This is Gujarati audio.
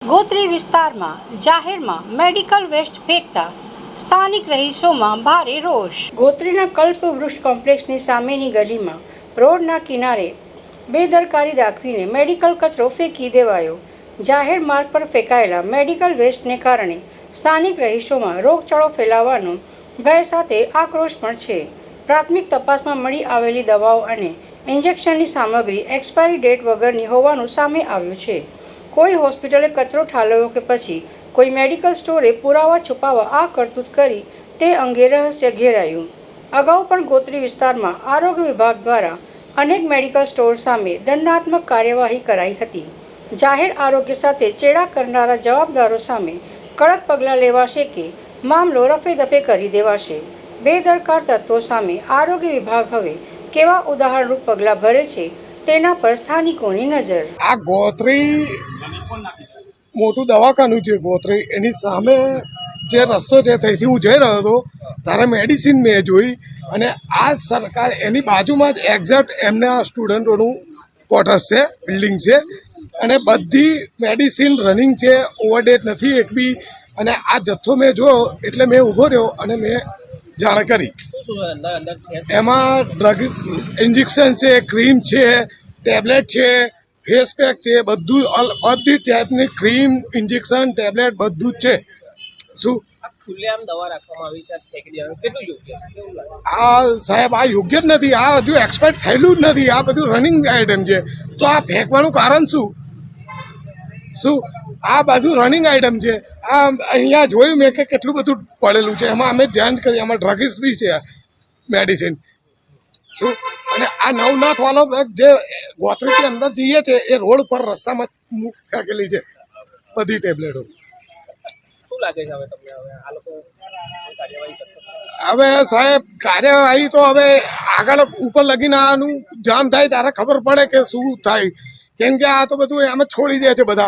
ગોત્રી વિસ્તારમાં જાહેરમાં મેડિકલ વેસ્ટ ફેંકતા સ્થાનિક રહીશોમાં ભારે રોષ। ગોત્રીના કલ્પવૃક્ષ કોમ્પ્લેક્સની સામેની ગલીમાં રોડના કિનારે બેદરકારી દાખવીને મેડિકલ કચરો ફેંકી દેવાયો। જાહેર માર્ગ પર ફેંકાયેલા મેડિકલ વેસ્ટને કારણે સ્થાનિક રહીશોમાં રોગચાળો ફેલાવાનો ભય સાથે આક્રોશ પણ છે। પ્રાથમિક તપાસમાં મળી આવેલી દવાઓ અને ઇન્જેક્શનની સામગ્રી એક્સપાયરી ડેટ વગરની હોવાનું સામે આવ્યું છે। કોઈ હોસ્પિટલે કચરો ઠાલવ્યો કે પછી કોઈ મેડિકલ સ્ટોરે પુરાવા છુપાવવા આ કરતૂત કરી તે અંગે રહસ્ય ઘેરાયું। અગાઉ પણ ગોત્રી વિસ્તારમાં આરોગ્ય વિભાગ દ્વારા અનેક મેડિકલ સ્ટોર સામે દંડાત્મક કાર્યવાહી કરાઈ હતી। જાહેર આરોગ્ય સાથે ચેડા કરનારા જવાબદારો સામે કડક પગલાં લેવાશે કે મામલો રફે દફે કરી દેવાશે। બેદરકાર તત્વો સામે આરોગ્ય વિભાગ હવે કેવા ઉદાહરણરૂપ પગલાં ભરે છે તેના પર સ્થાનિકોની નજર। આ ગોત્રી મોટું દવાખાનું છે ગોત્રી, એની સામે જે રસ્તો છે ત્યાંથી હું જઈ રહ્યો હતો ત્યારે મેડિસિન મેં જોઈ અને આ સરકાર એની બાજુમાં જ એક્ઝેક્ટ એમના સ્ટુડન્ટોનું ક્વાર્ટર્સ છે, બિલ્ડિંગ છે અને બધી મેડિસિન રનિંગ છે, ઓવરડેટ નથી એક બી। અને આ જથ્થો મેં જોયો એટલે મેં ઊભો રહ્યો અને મેં જાણ કરી। એમાં ડ્રગ્સ ઇન્જેક્શન છે, ક્રીમ છે, ટેબ્લેટ છે, ફેસ પેક છે, બધું બધી ટાઈપની ક્રીમ, ઇન્જેક્શન, ટેબ્લેટ બધું જ છે। શું ખુલ્લેઆમ દવા રાખવામાં આવી છે, ફેંકી દેવાનું કેટલું યોગ્ય છે? આ સાહેબ આ યોગ્ય જ નથી, આ હજુ એક્સપાયર થયેલું જ નથી, આ બધું રનિંગ આઈટમ છે તો આ ફેંકવાનું કારણ શું? આ બધું રનિંગ આઈટમ છે। આ અહીંયા જોયું મેં કે કેટલું બધું પડેલું છે, એમાં અમે જાંચ કરી, એમાં ડ્રગ્સ બી છે મેડિસિન। શું અને આ નવનાથ વાળો જે ગોત્રીની અંદર જઈએ છે એ રોડ પર રસ્તામાં ફેંકેલી છે બધી ટેબ્લેટો। શું લાગે છે હવે તમને, હવે આ લોકો કાર્યવાહી કરશે? હવે સાહેબ કાર્યવાહી તો હવે આગળ ઉપર લગીને આનું જાણ થાય ત્યારે ખબર પડે કે શું થાય, કેમ કે આ તો બધું એમ જ છોડી દે છે બધા।